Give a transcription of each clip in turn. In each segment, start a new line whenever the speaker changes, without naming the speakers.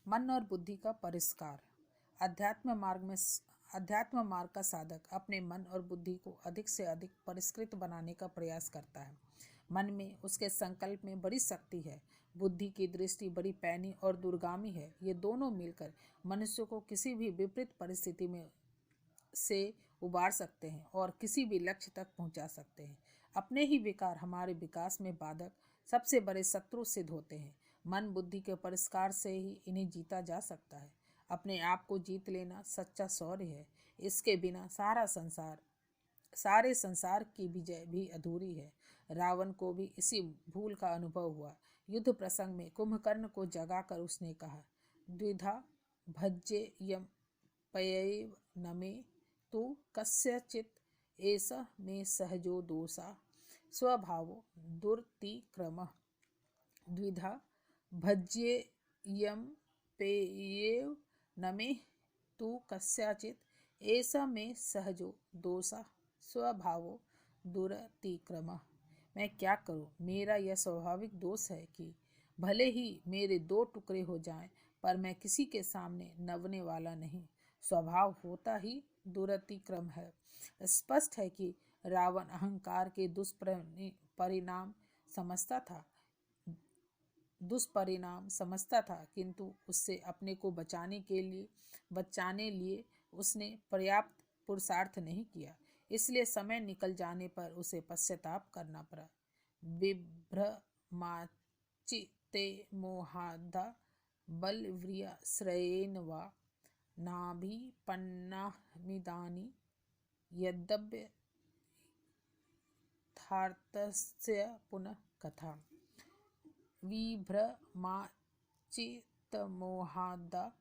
मन और बुद्धि का परिष्कार। अध्यात्म मार्ग का साधक अपने मन और बुद्धि को अधिक से अधिक परिष्कृत बनाने का प्रयास करता है। मन में उसके संकल्प में बड़ी शक्ति है, बुद्धि की दृष्टि बड़ी पैनी और दूरगामी है। ये दोनों मिलकर मनुष्य को किसी भी विपरीत परिस्थिति में से उबार सकते हैं और किसी भी लक्ष्य तक पहुंचा सकते हैं। अपने ही विकार हमारे विकास में बाधक सबसे बड़े शत्रु सिद्ध होते हैं। मन बुद्धि के परिष्कार से ही इन्हें जीता जा सकता है। अपने आप को जीत लेना सच्चा शौर्य है। इसके बिना सारे संसार की विजय भी अधूरी है। रावण को भी इसी भूल का अनुभव हुआ। युद्ध प्रसंग में कुंभकर्ण को जगाकर उसने कहा, द्विधा भज्येयं पयैव न मे तु कस्यचित् एष मे सहजो दोषा स्वभावो दुरतिक्रमः। द्विधा भज्येयं पेयेव न मे तु कस्यचित् एष मे सहजो दोषा स्वभावो दुरतिक्रमः। मैं क्या करूं? मेरा यह स्वाभाविक दोष है कि भले ही मेरे दो टुकड़े हो जाएं, पर मैं किसी के सामने नवने वाला नहीं। स्वभाव होता ही दुरतिक्रम है। स्पष्ट है कि रावण अहंकार के दुष्परिणाम समझता था, किंतु उससे अपने को बचाने लिए उसने पर्याप्त पुरुषार्थ नहीं किया। इसलिए समय निकल जाने पर उसे पश्चाताप करना पड़ा। बिभ्रमाचित्ते मोहाद्धा बलव्रियाश्रयेण वा नाभिपन्नामिदानीं यद्यथार्थस्य पुनः कथा। विभ्रमाचित्तमोहाद्धा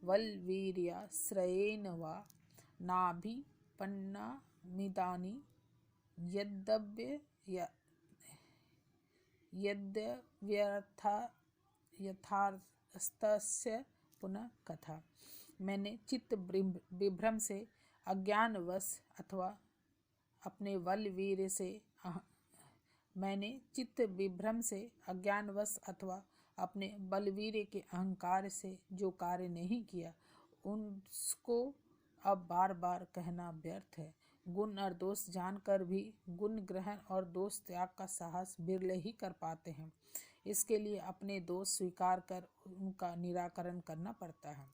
बलवीर्याश्रयेण वा नाभिपन्नामिदानीं यद्यथार्थस्य पुनः कथा। मैंने चित्त विभ्रम से अज्ञानवश अथवा अपने बलवीर्य के अहंकार से जो कार्य नहीं किया, उसको अब बार बार कहना व्यर्थ है। गुण और दोष जानकर भी गुण ग्रहण और दोष त्याग का साहस बिरले ही कर पाते हैं। इसके लिए अपने दोष स्वीकार कर उनका निराकरण करना पड़ता है।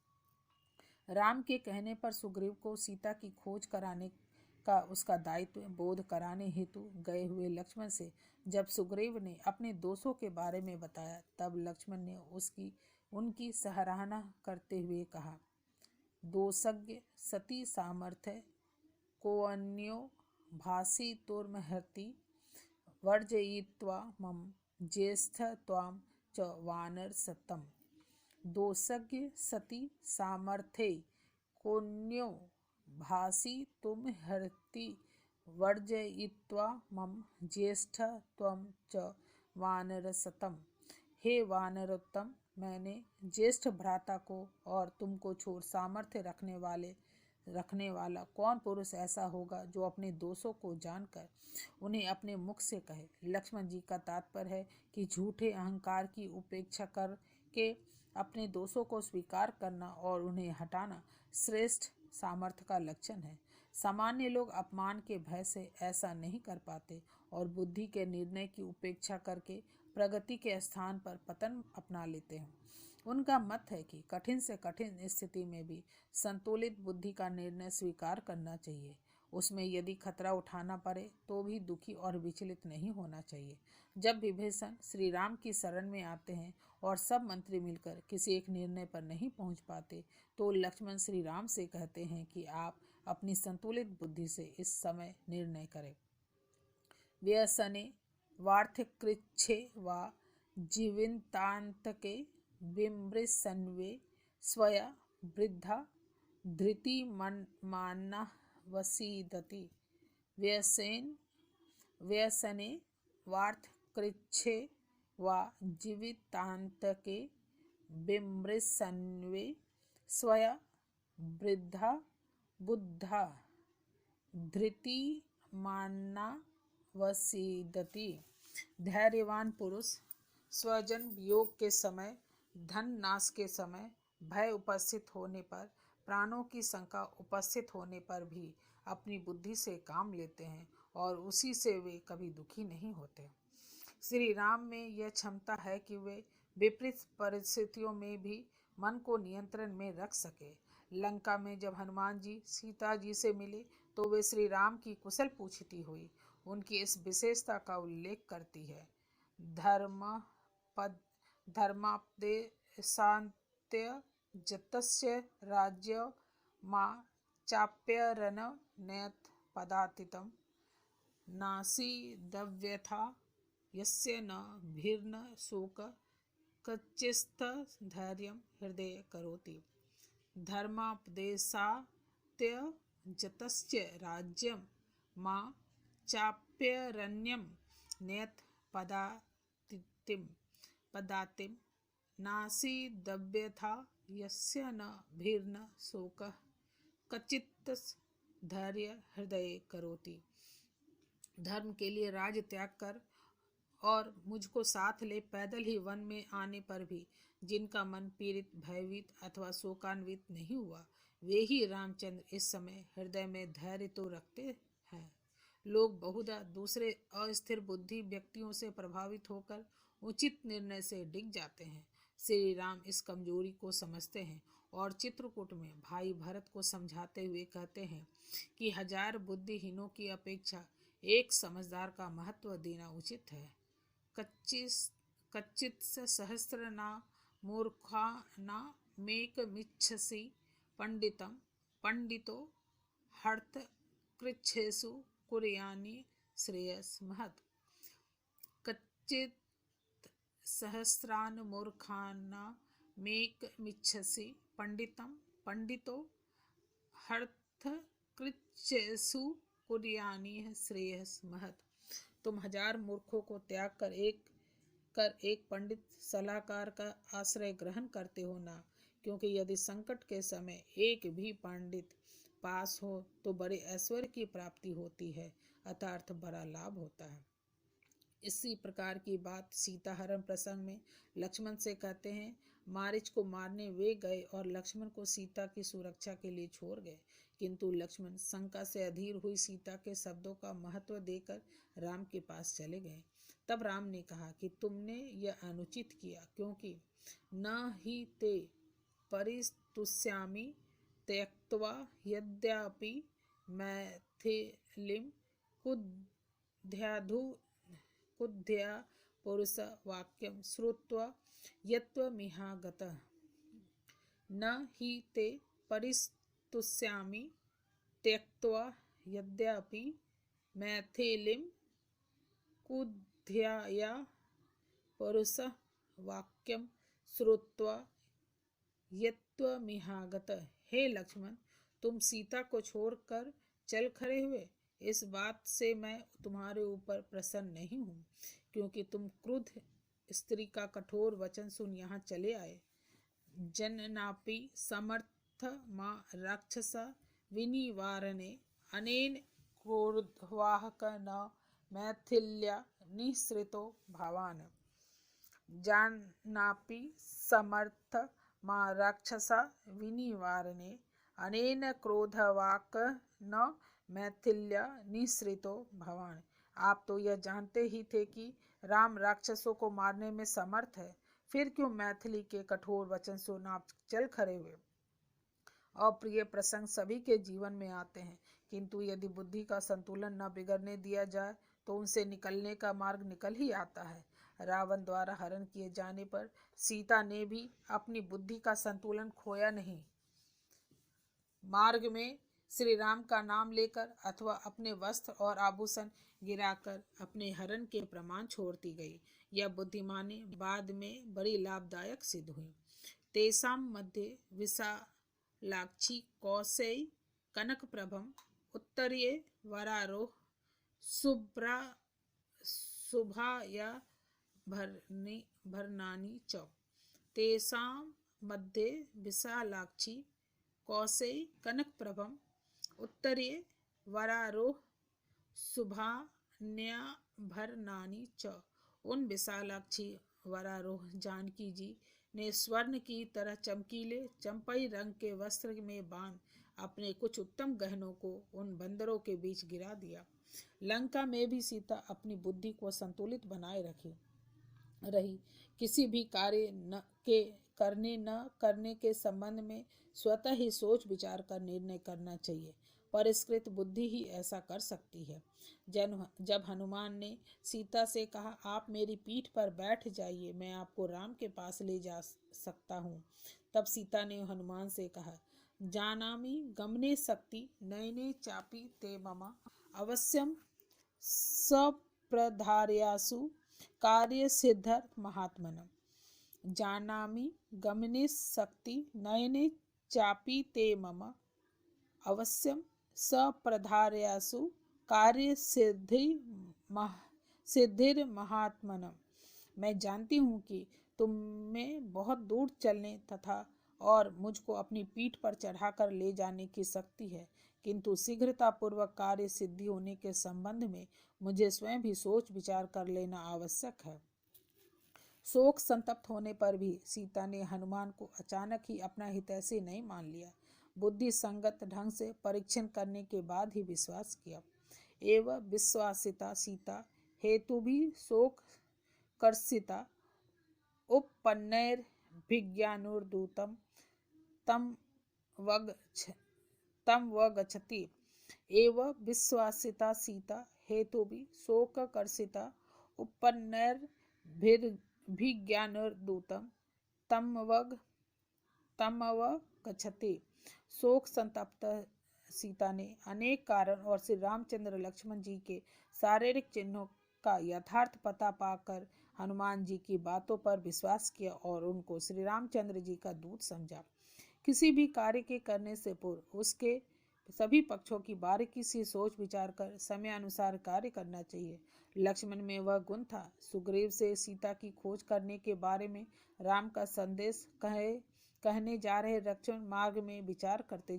राम के कहने पर सुग्रीव को सीता की खोज कराने का उसका दायित्व बोध कराने हेतु गए हुए लक्ष्मण से जब सुग्रीव ने अपने दोषों के बारे में बताया, तब लक्ष्मण ने उनकी सराहना करते हुए कहा, दोषज्ञ सती सामर्थ्य कोऽन्यो भासितुर्महर्षि वर्जयित्वा मम ज्येष्ठत्वां च वानरसत्तम्। दोषज्ञ सती सामर्थ्ये कोऽन्यो भासितुमर्हति वर्जयित्वा मम ज्येष्ठत्वं च वानरसत्तम्। हे वानरोत्तम, मैंने ज्येष्ठ भ्राता को और तुमको छोड़ सामर्थ्य रखने वाला कौन पुरुष ऐसा होगा जो अपने दोषों को जानकर उन्हें अपने मुख से कहे। लक्ष्मण जी का तात्पर्य है कि झूठे अहंकार की उपेक्षा करके अपने दोषों को स्वीकार करना और उन्हें हटाना श्रेष्ठ सामर्थ्य का लक्षण है। सामान्य लोग अपमान के भय से ऐसा नहीं कर पाते और बुद्धि के निर्णय की उपेक्षा करके प्रगति के स्थान पर पतन अपना लेते हैं। उनका मत है कि कठिन से कठिन स्थिति में भी संतुलित बुद्धि का निर्णय स्वीकार करना चाहिए। उसमें यदि खतरा उठाना पड़े तो भी दुखी और विचलित नहीं होना चाहिए। जब विभीषण श्री राम की शरण में आते हैं और सब मंत्री मिलकर किसी एक निर्णय पर नहीं पहुंच पाते, तो लक्ष्मण श्री राम से कहते हैं कि आप अपनी संतुलित बुद्धि से इस समय निर्णय करें। व्यसने वार्धकृच्छे वा जीवितांतके विमृशन्वे स्वया वृद्धा धृतिमान्ना वसीदति। व्यसने वार्धकृच्छे वा जीवितांतके विमृशन्वे स्वया वृद्धा बुद्धा धृतिमान्ना वसीदति। धैर्यवान पुरुष स्वजन वियोग के समय, धन नाश के समय भय उपस्थित होने पर, प्राणों की शंका उपस्थित होने पर भी अपनी बुद्धि से काम लेते हैं और उसी से वे कभी दुखी नहीं होते। श्री राम में यह क्षमता है कि वे विपरीत परिस्थितियों में भी मन को नियंत्रण में रख सके। लंका में जब हनुमान जी सीता जी से मिले तो वे श्री राम की कुशल पूछती हुई उनकी इस विशेषता का उल्लेख करती है। धर्मापदेशान्त्य जतस्य राज्य मा चाप्यरनयत पदातितं नासीदव्यथा यस्य न भीर्न शोक कच्चित्स्थैर्यं हृदये करोति। धर्मापदेशात्यजतस्य राज्यं मा चाप्यरण्यं नयत पदातिं नासीदव्यथा यस्य न भीर्न शोकः कच्चित्स्थैर्यं हृदये करोति। धर्म के लिए राज त्याग कर और मुझको साथ ले पैदल ही वन में आने पर भी जिनका मन पीड़ित, भयभीत अथवा शोकान्वित नहीं हुआ, वे ही रामचंद्र इस समय हृदय में धैर्य तो रखते हैं। लोग बहुधा दूसरे अस्थिर बुद्धि व्यक्तियों से प्रभावित होकर उचित निर्णय से डिग जाते हैं। श्री राम इस कमजोरी को समझते हैं और चित्रकूट में भाई भरत को समझाते हुए कहते हैं कि 1000 बुद्धिहीनों की अपेक्षा एक समझदार का महत्व देना उचित है। कच्चित् सहस्रना मूर्खानामेकमिच्छसि पंडितो हर्तकृच्छ्रेषु कुर्यानि श्रेयस्महत्। कच्चित् सहस्रान् मूर्खानामेकमिच्छसि पंडितो हर्तकृच्छ्रेषु कुर्यानि श्रेयस्महत्। तुम 1000 मूर्खों को त्याग कर एक पंडित सलाहकार का आश्रय ग्रहण करते हो ना, क्योंकि यदि संकट के समय एक भी पंडित पास हो तो बड़े ऐश्वर्य की प्राप्ति होती है, अर्थात बड़ा लाभ होता है। इसी प्रकार की बात सीता हरण प्रसंग में लक्ष्मण से कहते हैं। मारीच को मारने वे गए और लक्ष्मण को सीता की सुरक्षा के लिए छोड़ गए, किंतु लक्ष्मण शंका से अधीर हुई सीता के शब्दों का महत्व देकर राम के पास चले गए। तब राम ने कहा कि तुमने यह अनुचित किया, क्योंकि न ही ते परिस्तुष्यामि त्यक्त्वा यद्यपि मैथिलीं कुद्ध्या पुरुष वाक्यं श्रुत्वा यत्त्वमिहागतः। न हि ते परिस्तुष्यामि त्यक्त्वा यद्यपि मैथिलीं कुद्ध्या पुरुष वाक्यं श्रुत्वा यत्त्वमिहागतः। हे लक्ष्मण, तुम सीता को छोड़कर चल खड़े हुए, इस बात से मैं तुम्हारे ऊपर प्रसन्न नहीं हूँ, क्योंकि तुम क्रुद्ध स्त्री का कठोर वचन सुन यहाँ चले आए। जननापि समर्थ मा राक्षसा विनिवारणे अनेन क्रोधवाहक न मैथिल्या निःसृतो भवान्। जानापि समर्थ मा राक्षसा विनिवारणे अनेन क्रोधवाक न मैथिल्या निःसृतो भवान्। आप तो यह जानते ही थे कि राम राक्षसों को मारने में समर्थ है, फिर क्यों मैथिली के कठोर वचन सुन आप चल खड़े हुए। अप्रिय प्रसंग सभी के जीवन में आते हैं, किंतु यदि बुद्धि का संतुलन न बिगड़ने दिया जाए तो उनसे निकलने का मार्ग निकल ही आता है। रावण द्वारा हरण किए जाने पर सीता ने भी अपनी बुद्धि का संतुलन खोया नहीं। मार्ग में श्री राम का नाम लेकर अथवा अपने वस्त्र और आभूषण गिराकर अपने हरण के प्रमाण छोड़ती गई। यह बुद्धिमानी बाद में बड़ी लाभदायक सिद्ध हुई। तेषां मध्ये विशालाक्षी कौशेयी कनकप्रभम उत्तरीये वरारोह शुभाया भरनानी च। तेषां मध्ये विशालाक्षी कौशेयी कनकप्रभम उत्तरीये वरारोह शुभान्याभरणानि च। उन विशालाक्षी वरारोह जानकी जी ने स्वर्ण की तरह चमकीले चंपई रंग के वस्त्र में बांध अपने कुछ उत्तम गहनों को उन बंदरों के बीच गिरा दिया। लंका में भी सीता अपनी बुद्धि को संतुलित बनाए रही। किसी भी कार्य न करने के संबंध में स्वतः ही सोच विचार कर निर्णय करना चाहिए। परिष्कृत बुद्धि ही ऐसा कर सकती है। जब हनुमान ने सीता से कहा, आप मेरी पीठ पर बैठ जाइए, मैं आपको राम के पास ले जा सकता हूँ, तब सीता ने हनुमान से कहा, जानामि गमने शक्ति नयने चापी ते मम अवश्यम सप्रधार्यासु कार्य सिद्धर्थ महात्मनम। जानामि गमने शक्ति नयने चापी ते मम अवश्यम सप्रधार्यासु कार्य सिद्धिर महात्मनम। मैं जानती हूँ कि तुम में बहुत दूर चलने तथा और मुझको अपनी पीठ पर चढ़ाकर ले जाने की शक्ति है, किंतु शीघ्रतापूर्वक कार्य सिद्धि होने के संबंध में मुझे स्वयं भी सोच विचार कर लेना आवश्यक है। शोक संतप्त होने पर भी सीता ने हनुमान को अचानक ही अपना हितैषी नहीं मान लिया। बुद्धि संगत ढंग से परीक्षण करने के बाद ही विश्वास किया। एवं विश्वासिता सीता हेतु भी शोक कर्षिता उपपन्नैर्भिज्ञानुर्दूतम तम वगच्छति। एवं विश्वासिता सीता हेतु भी शोक कर्षिता उपपन्नैर्भिज्ञानुर्दूतम तम वगच्छति। शोक संतप्त सीता ने अनेक कारण और श्री रामचंद्र लक्ष्मण जी के शारीरिक चिन्हों का यथार्थ पता पाकर हनुमान जी की बातों पर विश्वास किया और उनको श्री रामचंद्र जी का दूत समझा। किसी भी कार्य के करने से पूर्व उसके सभी पक्षों की बारीकी से सोच विचार कर समय अनुसार कार्य करना चाहिए। लक्ष्मण में वह गुण था। सुग्रीव से सीता की खोज करने के बारे में राम का संदेश कहने जा रहे लक्ष्मण मार्ग में विचार करते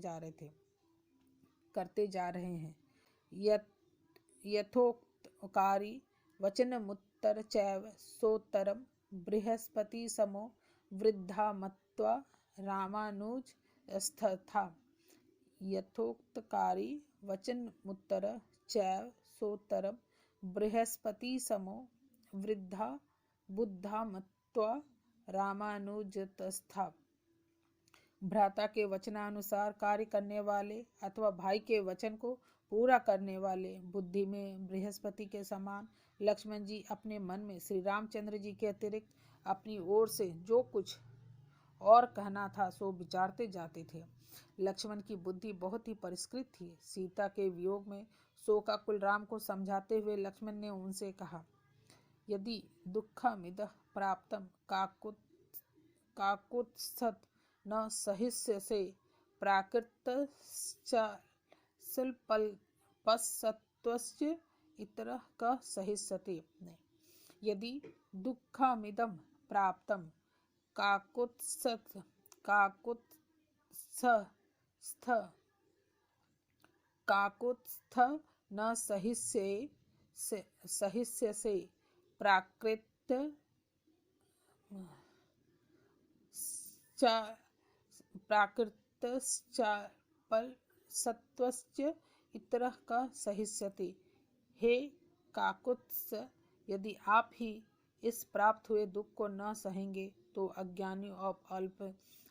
जा रहे हैं। यथोक्तकारी वचनमुत्तर चैव सोत्तरम बृहस्पति समो वृद्धा मत्वा रामानुज स्थथा। यथोक्तकारी वचनमुत्तर चैव सोत्तरम बृहस्पति समो वृद्धा बुद्धा मत्वा रामानुजतस्था। भ्राता के वचनानुसार कार्य करने वाले अथवा भाई के वचन को पूरा करने वाले बुद्धि में बृहस्पति के समान लक्ष्मण जी अपने मन में श्री रामचंद्र जी के अतिरिक्त अपनी ओर से जो कुछ और कहना था सो विचारते जाते थे। लक्ष्मण की बुद्धि बहुत ही परिष्कृत थी। सीता के वियोग में शोकाकुल राम को समझाते हुए लक्ष्मण ने उनसे कहा, यदि दुःखमिदः प्राप्तं काकुत्स्थं न सहिष्यसे प्राकृतश्चाल्पस्य इतरः कः सहिष्यते। यदि दुःखमिदं प्राप्तं काकुत्स्थ न सहिष्यसे प्राकृतश्चाल्पसत्त्वस्य इतरः कः सहिष्यते। हे काकुत्स्थ, यदि आप ही इस प्राप्त हुए दुख को न सहेंगे तो अज्ञानी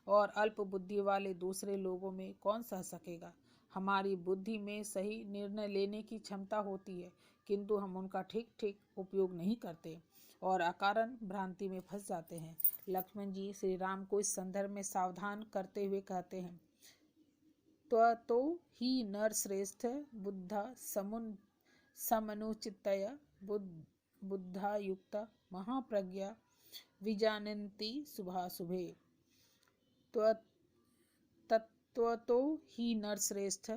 और अल्प बुद्धि वाले दूसरे लोगों में कौन सह सकेगा। हमारी बुद्धि में सही निर्णय लेने की क्षमता होती है, किंतु हम उनका ठीक ठीक उपयोग नहीं करते और अकारण भ्रांति में फंस जाते हैं। लक्ष्मण जी श्री राम को इस संदर्भ में सावधान करते हुए कहते हैं, त्वतो ही नरश्रेष्ठ बुद्धा समनुचितया बुद्धा युक्ता महाप्रज्ञा विजानन्ति शुभाशुभे। तत्त्वतो हि नरश्रेष्ठ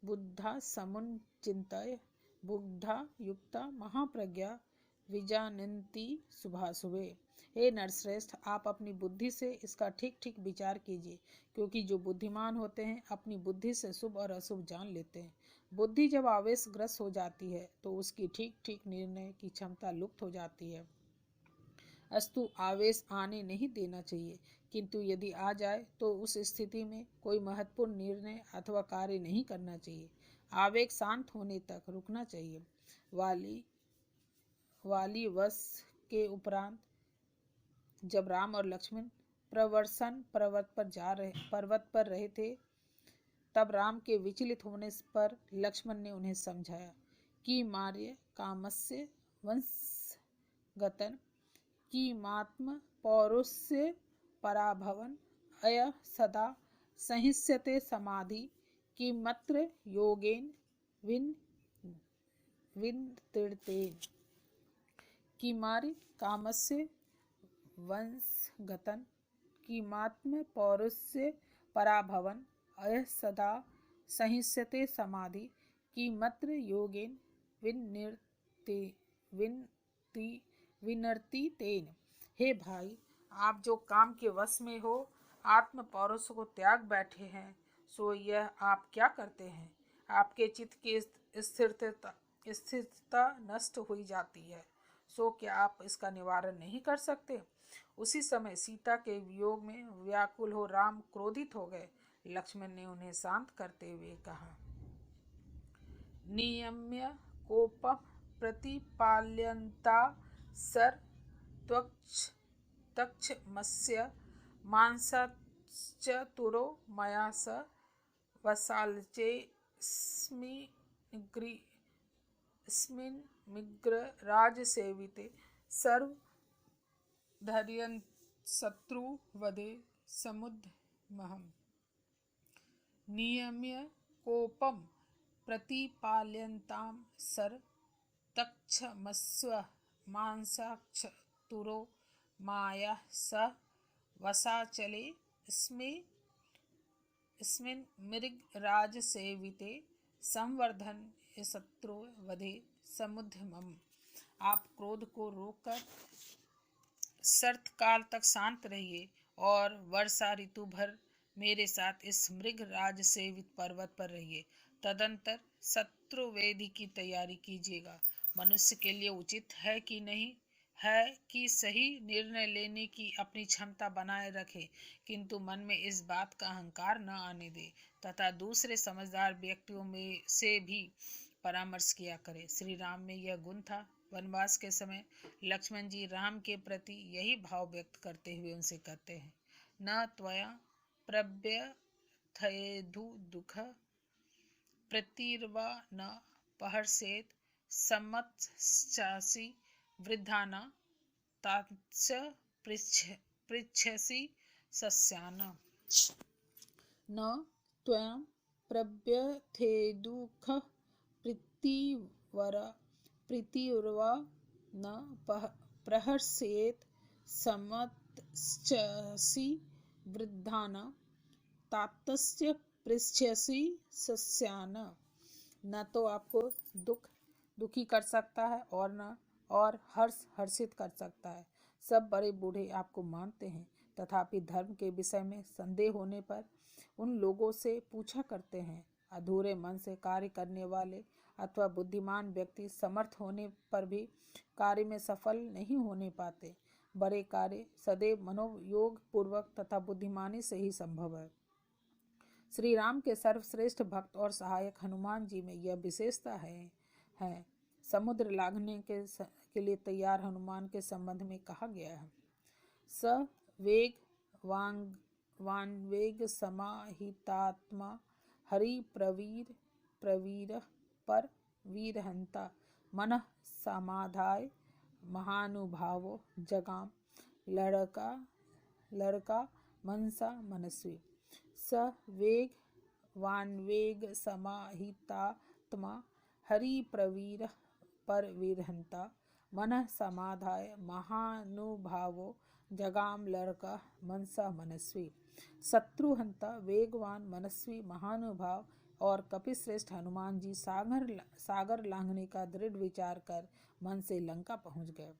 बुद्धा समुचितया बुद्धा युक्ता महाप्रज्ञा विजानन्ति शुभाशुभे। हे नरश्रेष्ठ, आप अपनी बुद्धि से इसका ठीक ठीक विचार कीजिए, क्योंकि जो बुद्धिमान होते हैं अपनी बुद्धि से शुभ और अशुभ जान लेते हैं। बुद्धि जब आवेशग्रस्त हो जाती है तो उसकी ठीक ठीक निर्णय की क्षमता लुप्त हो जाती है। अस्तु आवेश आने नहीं देना चाहिए, किंतु यदि आ जाए तो उस स्थिति में कोई महत्वपूर्ण निर्णय अथवा कार्य नहीं करना चाहिए। आवेग शांत होने तक रुकना चाहिए। वाली वर्ष के उपरांत जब राम और लक्ष्मण प्रवर्सन पर्वत पर रहे थे, तब राम के विचलित होने पर लक्ष्मण ने उन्हें समझाया कि मार्य कामस्य वंशगतन की मात्म पौरुष्य पराभवन अय सदा सहिष्यते समाधि की मत्र योगेन विनतीर्तेन। कि मार्य कामस्य वंशगतन की मात्म पौरुष्य पराभवन अय सदा सहिष्यते समाधि की मत्र योगेन विनर्ति तेन। हे भाई, आप जो काम के वश में हो, आत्म पौरुष को त्याग बैठे हैं, सो यह आप क्या करते हैं? आपके चित्त की स्थिरता नष्ट हुई जाती है, सो क्या आप इसका निवारण नहीं कर सकते? उसी समय सीता के वियोग में व्याकुल हो राम क्रोधित हो गए। लक्ष्मण ने उन्हें शांत करते हुए कहा, नियम्य कोपम प्रतिपाल्यन्ता सर तक्षमस्य मांसश्चतुरो मया स वसाल्चेऽस्मिन्मिग्र राजसेविते सर्वधर्यन् शत्रुवधे समुद्यमहम्। नियम्य कोपम प्रतिपाल्यन्तां सर तक्षमस्व मांसक्षतुरो माया स वसाचले अस्मिन् मृगराजसेविते संवर्धन शत्रु वधे समुद्यमम्। आप क्रोध को रोककर शर्त काल तक शांत रहिए और वर्षा ऋतु भर मेरे साथ इस मृग राज सेवित पर्वत पर रहिए। तदंतर शत्रुवेदी की तैयारी कीजिएगा। मनुष्य के लिए उचित है कि नहीं है कि सही निर्णय लेने की अपनी क्षमता बनाए रखे, किंतु मन में इस बात का अहंकार न आने दे तथा दूसरे समझदार व्यक्तियों में से भी परामर्श किया करे। श्री राम में यह गुण था। वनवास के समय लक्ष्मण जी राम के प्रति यही भाव व्यक्त करते हुए उनसे कहते हैं, न त्वया प्रव्यथयेधु दुःख प्रतिर्वा न पहर्षेत सम्मतश्चासि वृद्धाना तात्स पृच्छसि सस्यान। न त्वया प्रव्यथेदुःख प्रीतिर्वा न प्रहर्षेत सम्मतश्चासि वृद्धाना तात्स्य पृच्छसि सस्यान। न तो आपको दुखी कर सकता है और हर्षित कर सकता है। सब बड़े बूढ़े आपको मानते हैं, तथापि धर्म के विषय में संदेह होने पर उन लोगों से पूछा करते हैं। अधूरे मन से कार्य करने वाले अथवा बुद्धिमान व्यक्ति समर्थ होने पर भी कार्य में सफल नहीं होने पाते। बड़े कार्य सदैव मनोयोग पूर्वक तथा बुद्धिमानी से ही संभव है। श्री राम के सर्वश्रेष्ठ भक्त और सहायक हनुमान जी में यह विशेषता है। समुद्र लांघने के लिए तैयार हनुमान के संबंध में कहा गया है, स वेग वान्वेग समाहितात्मा हरि प्रवीर पर वीरहंता मनः समाधाय महानुभावो जगाम लड़का मनसा मनस्वी। स वेग वान्वेग समाहितात्मा हरि प्रवीर पर वीरहंता मनः समाधाय महानुभावो जगाम लड़का मनसा मनस्वी। शत्रुहंता वेगवान मनस्वी महानुभाव और कपिश्रेष्ठ हनुमान जी सागर लांघने का दृढ़ विचार कर मन से लंका पहुंच गए।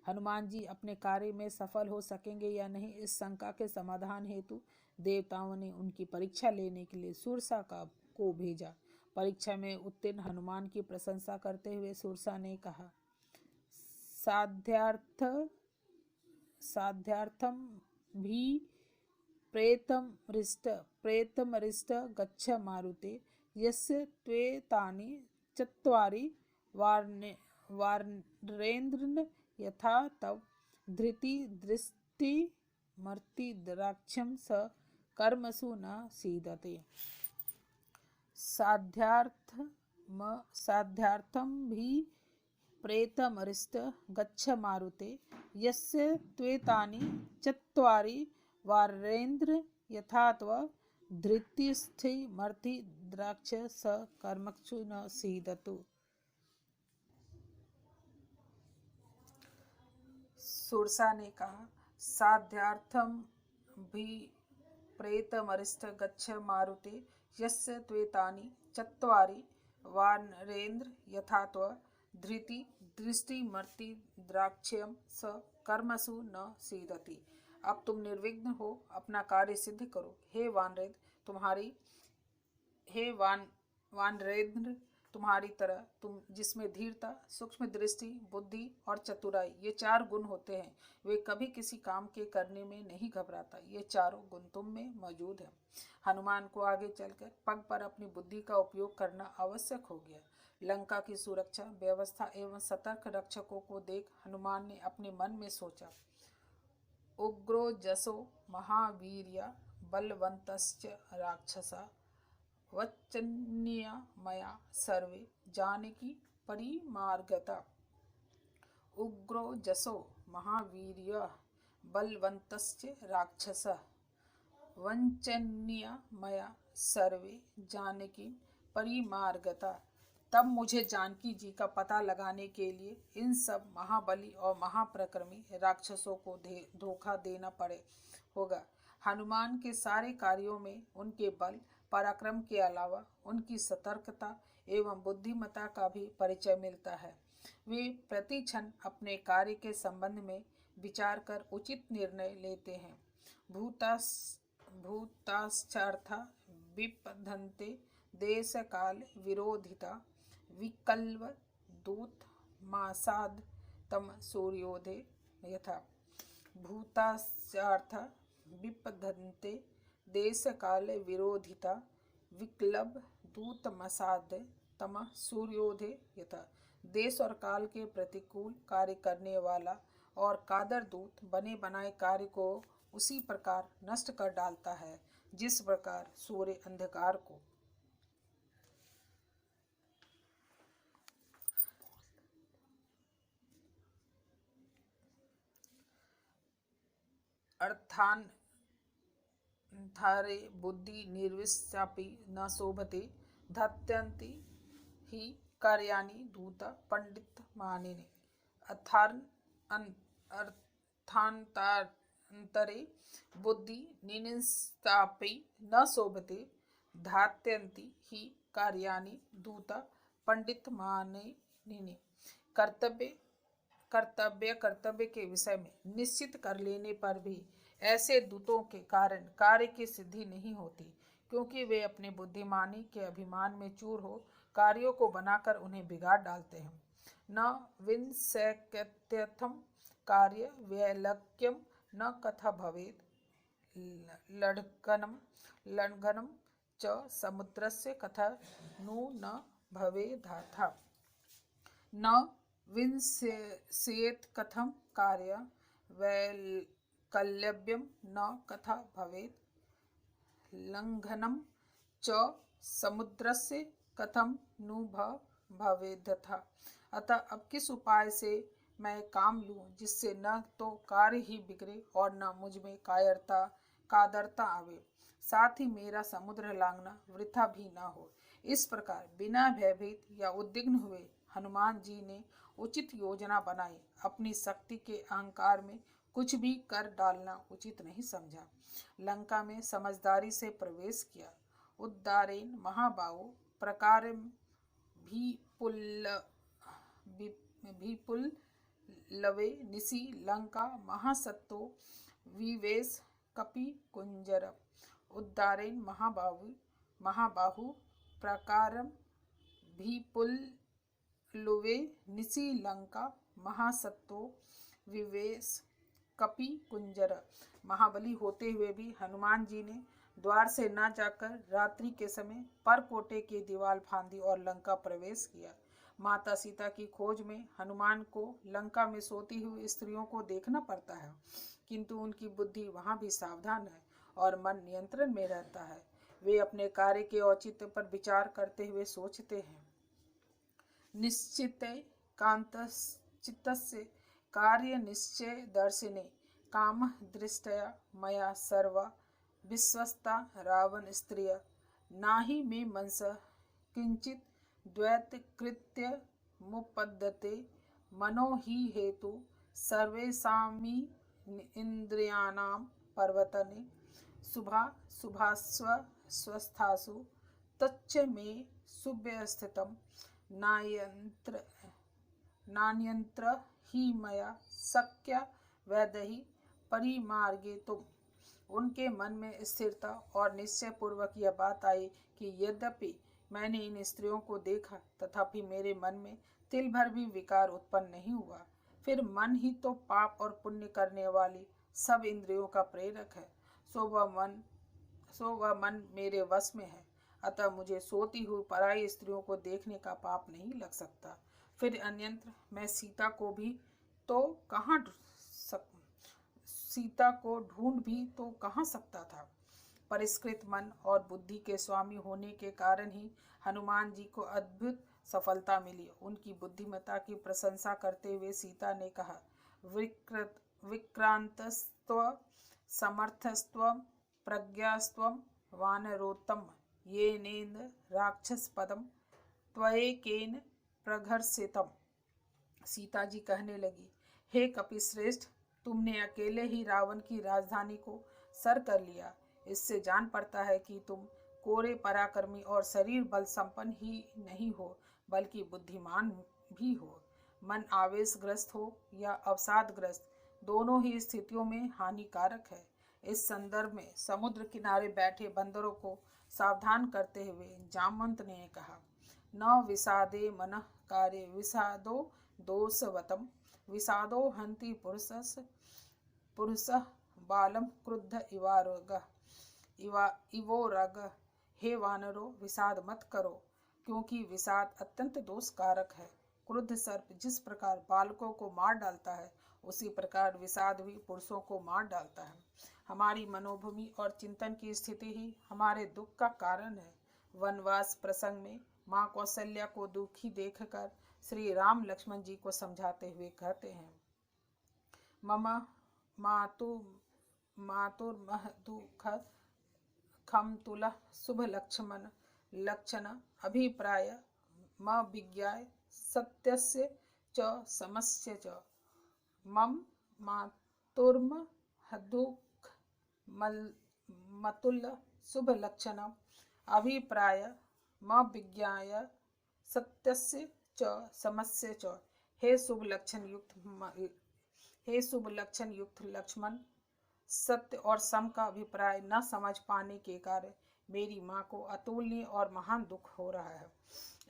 हनुमान जी अपने कार्य में सफल हो सकेंगे या नहीं, इस शंका के समाधान हेतु देवताओं ने उनकी परीक्षा लेने के लिए सुरसा को भेजा। परीक्षा में उत्तीर्ण हनुमान की प्रशंसा करते हुए सुरसा ने कहा, साध्यार्थ साध्यार्थम भी प्रेतमरिष्ट गच्छ मारुते यस्य त्वेतानि चत्वारि वारेन्द्रन यथा तव धृति दृष्टि मर्ति द्राक्षम स कर्मसु न सीदते। साध्यार्थम भी प्रेतमरिष्ट गच्छ मारुते यस्य त्वेतानि चत्वारि वारेन्द्र यथा तव धृतिस्थि मर्ति द्राक्ष स कर्मसु न सीदतु। सुरसा ने कहा, साध्यार्थम भी प्रेतमरिष्ट गच्छ मारुते यस्य त्वेतानि चत्वारि वानरेन्द्र यथा त्व धृति दृष्टि मर्ति द्राक्ष्यम स कर्मसु न सीदति। अब तुम निर्विघ्न हो अपना कार्य सिद्ध करो। हे वानरेंद्र तुम्हारी तरह तुम जिसमें धीरता, सूक्ष्म दृष्टि, बुद्धि और चतुराई ये 4 गुण होते हैं, वे कभी किसी काम के करने में नहीं घबराता। ये चारों गुण तुम में मौजूद हैं। हनुमान को आगे चलकर पग पर अपनी बुद्धि का उपयोग करना आवश्यक हो गया। लंका की सुरक्षा व्यवस्था एवं सतर्क रक्षकों को देख हनुमान ने अपने मन में सोचा, उग्रो जसो महावीर्या बलवंतश्च राक्षसा वच्चन्या मया सर्वे जानकी परिमार्गता। उग्रो जसो महावीर्य बलवंतश्च राक्षसा वंचन्या मया सर्वे जानकी परिमार्गता। तब मुझे जानकी जी का पता लगाने के लिए इन सब महाबली और महाप्रक्रमी राक्षसों को धोखा देना पड़े होगा। हनुमान के सारे कार्यों में उनके बल पराक्रम के अलावा उनकी सतर्कता एवं बुद्धिमत्ता का भी परिचय मिलता है। वे प्रति क्षण अपने कार्य के संबंध में विचार कर उचित निर्णय लेते हैं। भूताश्चार्था विपधन्ते देश काल विरोधिता विकल्व दूत मासाद तम सूर्योदय यथा। भूताश्चार्था विपधन्ते देश काल विरोधिता विक्लब दूत मसाद तम सूर्योदय यथा। देश और काल के प्रतिकूल कार्य करने वाला और कादर दूत बने बनाए कार्य को उसी प्रकार नष्ट कर डालता है जिस प्रकार सूर्य अंधकार को। अर्थान धारे बुद्धि निर्विश्यापि न शोभते धत्यन्ति ही कार्याणि दूत पंडित मानिने। अर्थांतरे बुद्धि निर्विश्यापि न शोभते धात्यन्ति ही कार्याणि दूत पंडित मानिने। कर्तव्य के विषय में निश्चित कर लेने पर भी ऐसे दूतों के कारण कार्य की सिद्धि नहीं होती, क्योंकि वे अपने बुद्धिमानी के अभिमान में चूर हो कार्यों को बनाकर उन्हें बिगाड़ डालते हैं। न विंशत्यर्थम कार्य वैलक्यम न कथा भवेत् लङ्घनम च समुद्रस्य कथा नु न भवेद्धाथा। न विंशेत् कथम कार्य वैकल्यम न कथा भवेत् लङ्घनम च समुद्रस्य कथम नु भवेद्धाथा। अतः अब किस उपाय से मैं काम लूँ जिससे न तो कार्य ही बिगड़े और न मुझ में कादरता आवे, साथ ही मेरा समुद्र लांघना वृथा भी न हो। इस प्रकार बिना भयभीत या उद्विग्न हुए हनुमान जी ने उचित योजना बनाई। अपनी शक्ति के अहंकार में कुछ भी कर डालना उचित नहीं समझा। लंका में समझदारी से प्रवेश किया। उद्दारेण महाबाहो प्रकार भीपुल्लवे निशि लंका महासत्तो विवेश कपि कुंजर। उद्दारेण महाबाहु प्रकारम भीपुल्लवे निशि लंका महासत्तो विवेश कपि कुंजर। महाबली होते हुए भी हनुमान जी ने द्वार से न जाकर रात्रि के समय परकोटे की दीवार फांदी और लंका प्रवेश किया। माता सीता की खोज में हनुमान को लंका में सोती हुई स्त्रियों को देखना पड़ता है, किंतु उनकी बुद्धि वहां भी सावधान है और मन नियंत्रण में रहता है। वे अपने कार्य के औचित्य पर विचार करते हुए सोचते हैं। निश्चित कांत चित्तस्य कार्य निश्चय दर्शिने काम दृष्टया मया सर्व विश्वस्ता रावण स्त्रिय नाहि मे मनस किंचित द्वैत कृत्य मुपद्यते मनो हि हेतु सर्वेषामि इंद्रियाणां पर्वतने शुभा शुभास्व स्वस्थासु तच्च मे सुव्यस्थितं नान्यत्र ही मया शक्य वैदहि परिमार्गे तुम। उनके मन में स्थिरता और निश्चय पूर्वक यह बात आई कि यद्यपि मैंने इन स्त्रियों को देखा तथापि मेरे मन में तिल भर भी विकार उत्पन्न नहीं हुआ। फिर मन ही तो पाप और पुण्य करने वाली सब इंद्रियों का प्रेरक है, सो वह मन मेरे वश में है, अतः मुझे सोती हुई पराई स्त्रियों को देखने का पाप नहीं लग सकता। फिर अन्यत्र मैं सीता को ढूंढ भी तो कहाँ सकता था। परिष्कृत मन और बुद्धि के स्वामी होने के कारण ही हनुमान जी को अद्भुत सफलता मिली। उनकी बुद्धिमत्ता की प्रशंसा करते हुए सीता ने कहा, विक्रांतस्त्व समर्थस्त्व प्रज्ञास्त्व वानरोत्तम येनेन्द्र राक्षस पदम त्वयेकेन प्रघर्षितम। सीता जी कहने लगी, हे कपिश्रेष्ठ, तुमने अकेले ही रावण की राजधानी को सर कर लिया। इससे जान पड़ता है कि तुम कोरे पराक्रमी और शरीर बल संपन्न ही नहीं हो बल्कि बुद्धिमान भी हो। मन आवेशग्रस्त हो या अवसादग्रस्त, दोनों ही स्थितियों में हानिकारक है। इस संदर्भ में समुद्र किनारे बैठे बंदरों को सावधान करते हुए जामवंत ने कहा, न विषादे मनः कार्ये विषादो दोषवतम विषादो हन्ति पुरुषः बालम क्रुद्ध इवोरग। हे वानरों, विषाद मत करो, क्योंकि विषाद अत्यंत दोषकारक है। क्रुद्ध सर्प जिस प्रकार बालकों को मार डालता है, उसी प्रकार विषाद भी पुरुषों को मार डालता है। हमारी मनोभूमि और चिंतन की स्थिति ही हमारे दुख का कारण है। वनवास प्रसंग में माँ कौशल्या को दुखी देखकर श्री राम लक्ष्मण जी को समझाते हुए कहते हैं, मम मातुर्महदुःख खमतुलः शुभ लक्षण अभिप्राय म विज्ञाय सत्यस्य च समस्य च। मम मातुर्महदुःख मतुल्य शुभ लक्षण अभिप्राय म विज्ञाय सत्यस्य च समस्य च। हे शुभ लक्षण युक्त लक्ष्मण, सत्य और सम का अभिप्राय न समझ पाने के कारण मेरी माँ को अतुलनीय और महान दुख हो रहा है।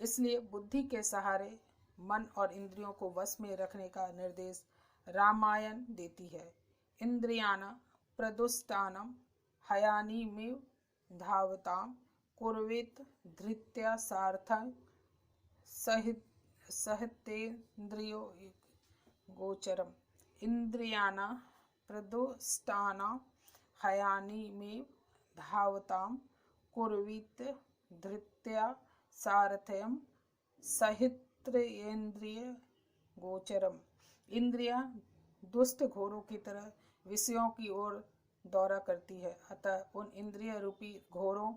इसलिए बुद्धि के सहारे मन और इंद्रियों को वश में रखने का निर्देश रामायण देती है। इंद्रियाणां प्रदुष्टानं हयानिमेव धावतां कुर्वेत धृत्या सार्थं सहितेन्द्रियो गोचरम्। इंद्रियाणां प्रदुष्टानां हयानिमेव धावतां कुर्वीत धृत्या सारथ्यं सहितेन्द्रिय गोचरम। इंद्रियां दुष्ट घोड़ों की तरह विषयों की ओर दौरा करती है, अतः उन इंद्रिय रूपी घोड़ों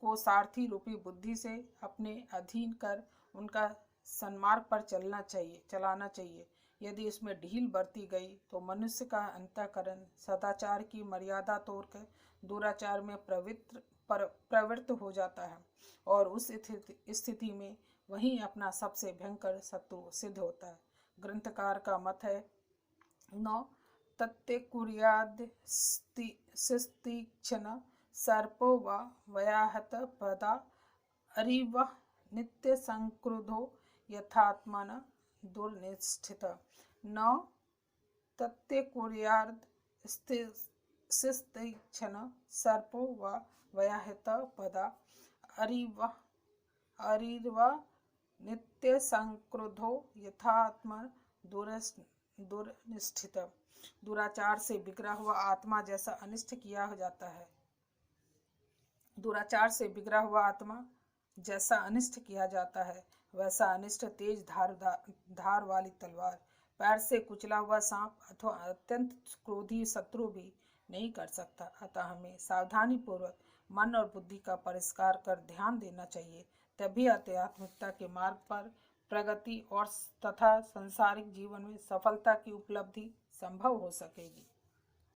को सारथी रूपी बुद्धि से अपने अधीन कर उनका सन्मार्ग पर चलाना चाहिए। यदि उसमें ढील बरती गई तो मनुष्य का अंतःकरण सदाचार की मर्यादा तोड़कर दुराचार में प्रवृत्त हो जाता है और उस स्थिति में वही अपना सबसे भयंकर शत्रु सिद्ध होता है। ग्रंथकार का मत है, न तत्ते कुर्याद् शिस्तीक्षण सर्पो वा व्याहत पदा अरिवः नित्य संक्रुधो यथात्मन दुर्निष्ठित। न तत्ते कुर्याद् शिस्तीक्षण सर्पो व व्याहत पदा अरिर्वा नित्य संक्रुद्धो यथात्म दुर्निष्ठित। दुराचार से बिगड़ा हुआ आत्मा जैसा अनिष्ट किया जाता है, दुराचार से बिगड़ा हुआ आत्मा जैसा अनिष्ट किया जाता है, वैसा अनिष्ट तेज धार वाली तलवार, पैर से कुचला हुआ सांप अथवा अत्यंत क्रोधी शत्रु भी नहीं कर सकता। अतः हमें सावधानी पूर्वक मन और बुद्धि का परिष्कार कर ध्यान देना चाहिए, तभी आध्यात्मिकता के मार्ग पर प्रगति और तथा संसारिक जीवन में सफलता की उपलब्धि संभव हो सकेगी।